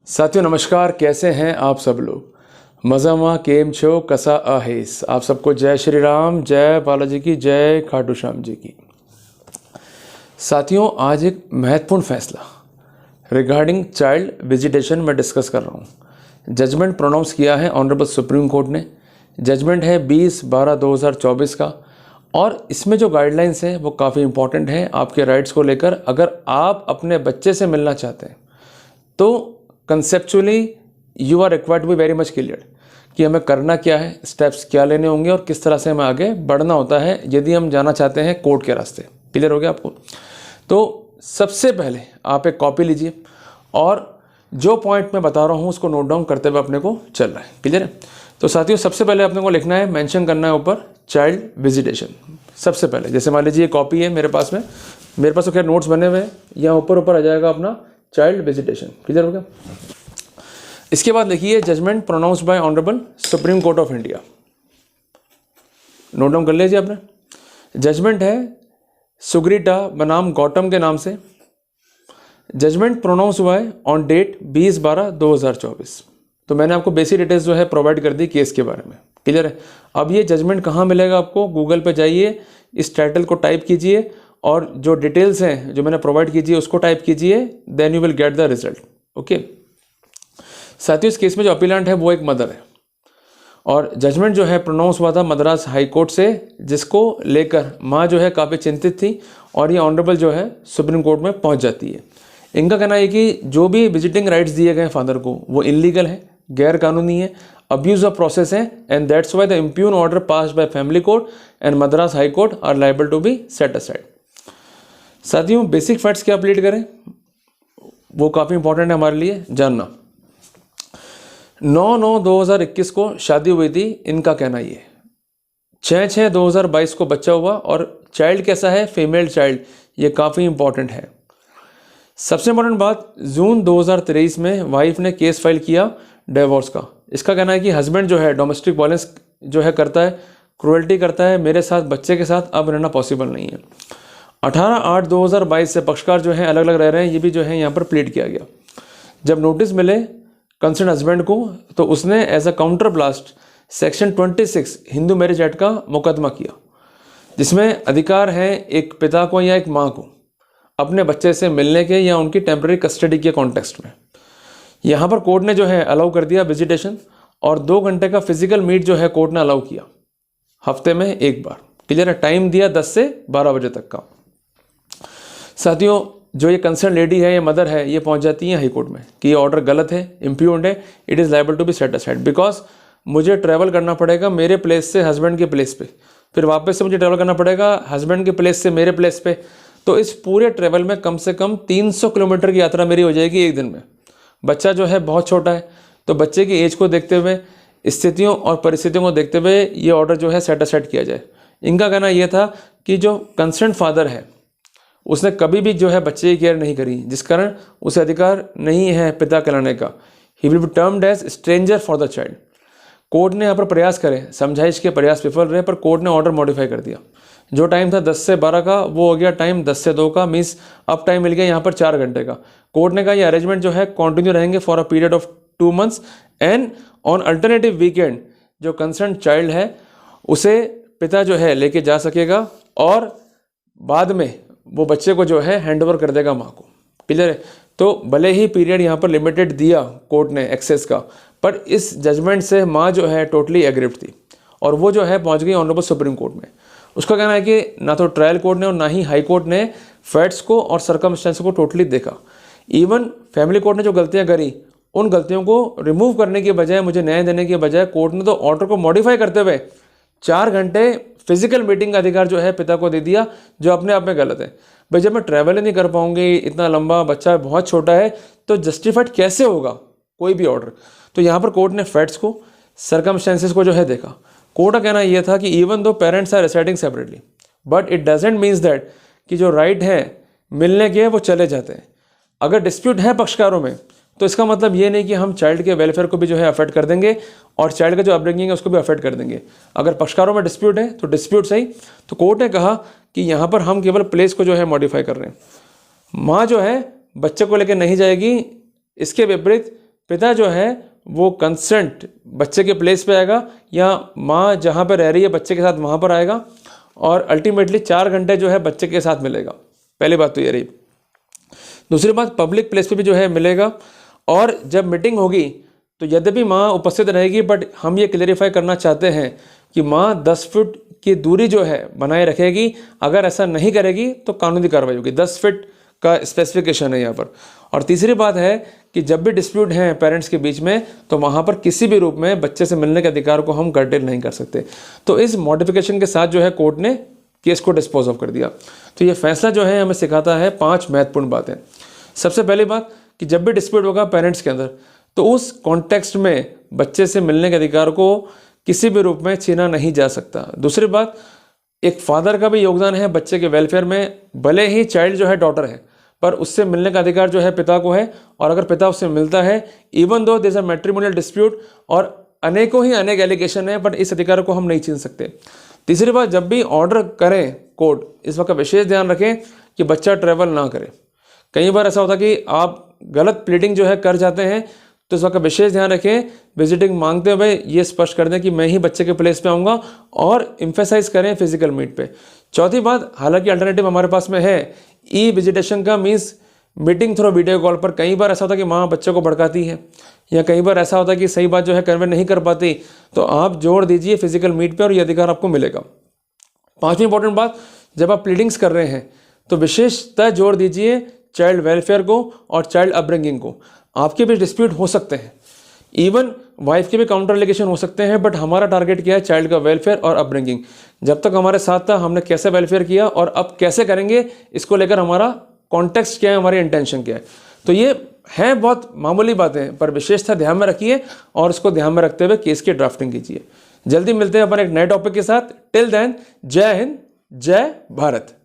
साथियों नमस्कार, कैसे हैं आप सब लोग। मज़ामा केम छो कसा आहेस। आप सबको जय श्री राम, जय बालाजी की, जय खाटू श्याम जी की। साथियों आज एक महत्वपूर्ण फैसला रिगार्डिंग चाइल्ड विजिटेशन में डिस्कस कर रहा हूँ। जजमेंट प्रोनाउंस किया है ऑनरेबल सुप्रीम कोर्ट ने। जजमेंट है 20/12/2024 का और इसमें जो गाइडलाइंस हैं वो काफ़ी इंपॉर्टेंट हैं आपके राइट्स को लेकर। अगर आप अपने बच्चे से मिलना चाहते हैं तो conceptually you are required to be very much clear कि हमें करना क्या है, स्टेप्स क्या लेने होंगे और किस तरह से हमें आगे बढ़ना होता है यदि हम जाना चाहते हैं कोर्ट के रास्ते। क्लियर हो गया आपको? तो सबसे पहले आप एक कॉपी लीजिए और जो पॉइंट मैं बता रहा हूँ उसको नोट डाउन करते हुए अपने को चल रहा है। क्लियर है? तो साथियों सबसे पहले अपने को लिखना है, मेंशन करना है ऊपर चाइल्ड विजिटेशन। सबसे पहले जैसे मान लीजिए ये कॉपी है मेरे पास में, मेरे पास तो खैर नोट्स बने हुए हैं, यहाँ ऊपर आ जाएगा अपना चाइल्ड विजिटेशन। क्लियर हो गया? इसके बाद लिखिए judgement pronounced by honourable Supreme Court of India. Note down कर लीजिए आपने। जजमेंट है सुग्रीटा बनाम गौतम के नाम से। जजमेंट प्रोनाउंस हुआ है ऑन डेट 20/12/2024। तो मैंने आपको बेसिक डिटेल्स जो है प्रोवाइड कर दी केस के बारे में। क्लियर है? अब ये जजमेंट कहाँ मिलेगा आपको? गूगल पे जाइए, इस टाइटल को टाइप कीजिए और जो डिटेल्स हैं जो मैंने प्रोवाइड कीजिए उसको टाइप कीजिए, then you will get the result. Okay साथियों, इस केस में जो अपीलेंट है वो एक मदर है और जजमेंट जो है प्रोनाउंस हुआ था मद्रास हाई कोर्ट से, जिसको लेकर माँ जो है काफ़ी चिंतित थी और ये ऑनरेबल जो है सुप्रीम कोर्ट में पहुंच जाती है। इनका कहना है कि जो भी विजिटिंग राइट्स दिए गए फादर को वो इलीगल है, गैर कानूनी है, अब्यूज ऑफ प्रोसेस है, and that's why the impugned order passed by family court and Madras high court are liable to be set aside. साथियों बेसिक फैक्ट्स क्या प्लीड करें वो काफ़ी इंपॉर्टेंट है हमारे लिए जानना। 9/9/2021 को शादी हुई थी, इनका कहना ये 6/6/2022 को बच्चा हुआ और चाइल्ड कैसा है? Female child. ये काफ़ी इंपॉर्टेंट है। सबसे इंपॉर्टेंट बात, जून 2023 में वाइफ ने केस फाइल किया डिवोर्स का। इसका कहना है कि हस्बैंड जो है डोमेस्टिक वायलेंस जो है करता है, क्रूएल्टी करता है मेरे साथ, बच्चे के साथ, अब रहना पॉसिबल नहीं है। 18/8/2022 से पक्षकार जो है अलग अलग रह रहे हैं, ये भी जो है यहाँ पर प्लीड किया गया। जब नोटिस मिले कंसर्न हस्बैंड को तो उसने as a counter blast section 26 Hindu marriage act का मुकदमा किया, जिसमें अधिकार है एक पिता को या एक माँ को अपने बच्चे से मिलने के या उनकी टेम्पररी कस्टडी के कॉन्टेक्स्ट में। यहाँ पर कोर्ट ने जो है अलाउ कर दिया विजिटेशन और 2 घंटे का फिजिकल मीट जो है कोर्ट ने अलाउ किया हफ्ते में एक बार। क्लियर है? टाइम दिया 10 से 12 बजे तक का। साथियों जो ये कंसर्न लेडी है, ये मदर है, ये पहुंच जाती है हाई कोर्ट में कि ये ऑर्डर गलत है, इम्प्यून्ड है, it is liable to be set aside because मुझे ट्रैवल करना पड़ेगा मेरे प्लेस से हस्बैंड के प्लेस पे, फिर वापस से मुझे ट्रैवल करना पड़ेगा हस्बैंड के प्लेस से मेरे प्लेस पे। तो इस पूरे ट्रैवल में कम से कम 300 किलोमीटर की यात्रा मेरी हो जाएगी एक दिन में। बच्चा जो है बहुत छोटा है, तो बच्चे की एज को देखते हुए, स्थितियों और परिस्थितियों को देखते हुए ये ऑर्डर जो है सेट असाइड किया जाए। इनका कहना यह था कि जो कंसर्न फादर है उसने कभी भी जो है बच्चे की केयर नहीं करी, जिस कारण उसे अधिकार नहीं है पिता कहलाने का। He will be termed as stranger for the child. Court ने यहाँ पर प्रयास करे, समझाइश के प्रयास विफल रहे, पर कोर्ट ने ऑर्डर मॉडिफाई कर दिया। जो टाइम था 10 से 12 का वो हो गया टाइम 10 से 2 का, मीन्स अब टाइम मिल गया यहाँ पर 4 घंटे का। कोर्ट ने कहा ये अरेंजमेंट जो है कंटिन्यू रहेंगे for a period of 2 months and on alternative weekend जो कंसर्न चाइल्ड है उसे पिता जो है लेके जा सकेगा और बाद में वो बच्चे को जो है हैंड ओवर कर देगा माँ को। क्लियर है? तो भले ही पीरियड यहाँ पर लिमिटेड दिया कोर्ट ने एक्सेस का, पर इस जजमेंट से माँ जो है टोटली एग्रीव्ड थी और वो जो है पहुँच गई ऑनरेबल सुप्रीम कोर्ट में। उसका कहना है कि ना तो ट्रायल कोर्ट ने और ना ही हाई कोर्ट ने फैक्ट्स को और सर्कमस्टेंस को टोटली देखा। इवन फैमिली कोर्ट ने जो गलतियाँ करी उन गलतियों को रिमूव करने के बजाय, मुझे न्याय देने के बजाय, कोर्ट ने तो ऑर्डर को मॉडिफाई करते हुए 4 घंटे फिजिकल मीटिंग का अधिकार जो है पिता को दे दिया, जो अपने आप में गलत है। भाई जब मैं ट्रैवल ही नहीं कर पाऊंगी, इतना लंबा बच्चा बहुत छोटा है, तो जस्टिफाइड कैसे होगा कोई भी ऑर्डर? तो यहाँ पर कोर्ट ने फैक्ट्स को, सर्कमस्टेंसेस को जो है देखा। कोर्ट का कहना यह था कि even though parents are residing separately but it doesn't means that कि जो राइट है मिलने के वो चले जाते हैं। अगर डिस्प्यूट है पक्षकारों में तो इसका मतलब ये नहीं कि हम चाइल्ड के वेलफेयर को भी जो है अफेक्ट कर देंगे और चाइल्ड का जो अपब्रिंगिंग है उसको भी अफेक्ट कर देंगे। अगर पक्षकारों में डिस्प्यूट है तो डिस्प्यूट सही। तो कोर्ट ने कहा कि यहाँ पर हम केवल प्लेस को जो है मॉडिफाई कर रहे हैं। माँ जो है बच्चे को लेकर नहीं जाएगी, इसके विपरीत पिता जो है वो कंसेंट बच्चे के प्लेस पे आएगा या माँ जहाँ पर रह रही है बच्चे के साथ वहाँ पर आएगा, और अल्टीमेटली 4 घंटे जो है बच्चे के साथ मिलेगा। पहली बात तो ये रही। दूसरी बात, पब्लिक प्लेस पे भी जो है मिलेगा, और जब मीटिंग होगी तो यद्यपि माँ उपस्थित रहेगी, बट हम ये क्लेरिफाई करना चाहते हैं कि माँ 10 फीट की दूरी जो है बनाए रखेगी। अगर ऐसा नहीं करेगी तो कानूनी कार्रवाई होगी। 10 फीट का स्पेसिफिकेशन है यहाँ पर। और तीसरी बात है कि जब भी डिस्प्यूट हैं पेरेंट्स के बीच में, तो वहाँ पर किसी भी रूप में बच्चे से मिलने के अधिकार को हम कर्टेल नहीं कर सकते। तो इस मॉडिफिकेशन के साथ जो है कोर्ट ने केस को डिस्पोज ऑफ कर दिया। तो ये फैसला जो है हमें सिखाता है 5 महत्वपूर्ण बातें। सबसे पहली बात कि जब भी डिस्प्यूट होगा पेरेंट्स के अंदर, तो उस कॉन्टेक्स्ट में बच्चे से मिलने के अधिकार को किसी भी रूप में छीना नहीं जा सकता। दूसरी बात, एक फादर का भी योगदान है बच्चे के वेलफेयर में। भले ही चाइल्ड जो है डॉटर है, पर उससे मिलने का अधिकार जो है पिता को है, और अगर पिता उससे मिलता है, even though there is a matrimonial dispute और अनेक एलिगेशन है, बट इस अधिकार को हम नहीं छीन सकते। तीसरी बात, जब भी ऑर्डर करें कोर्ट, इस वक्त विशेष ध्यान रखें कि बच्चा ट्रैवल ना करे। कई बार ऐसा होता है कि आप गलत प्लीडिंग जो है कर जाते हैं, तो इस वक्त विशेष ध्यान रखें, विजिटिंग मांगते हुए ये स्पष्ट कर दें कि मैं ही बच्चे के प्लेस पे आऊँगा, और इम्फेसाइज करें फिजिकल मीट पे। चौथी बात, हालांकि अल्टरनेटिव हमारे पास में है ई विजिटेशन का, means meeting through video call पर। कई बार ऐसा होता है कि माँ बच्चे को भड़काती है, या कई बार ऐसा होता है कि सही बात जो है कन्वे नहीं कर पाती, तो आप जोर दीजिए फिजिकल मीट पे और ये अधिकार आपको मिलेगा। 5वीं इंपॉर्टेंट बात, जब आप प्लीडिंग्स कर रहे हैं तो विशेषतः जोर दीजिए चाइल्ड वेलफेयर को और चाइल्ड अपब्रिंगिंग को। आपके भी डिस्प्यूट हो सकते हैं, इवन वाइफ के भी काउंटर एलिगेशन हो सकते हैं, बट हमारा टारगेट क्या है? चाइल्ड का वेलफेयर और अपब्रिंगिंग। जब तक हमारे साथ था हमने कैसे वेलफेयर किया और अब कैसे करेंगे, इसको लेकर हमारा कॉन्टेक्स्ट क्या है, हमारी इंटेंशन क्या है। तो ये है बहुत मामूली बातें, पर विशेषता ध्यान में रखिए और इसको ध्यान में रखते हुए केस की ड्राफ्टिंग कीजिए। जल्दी मिलते हैं अपन एक नए टॉपिक के साथ। टिल देन, जय हिंद, जय भारत।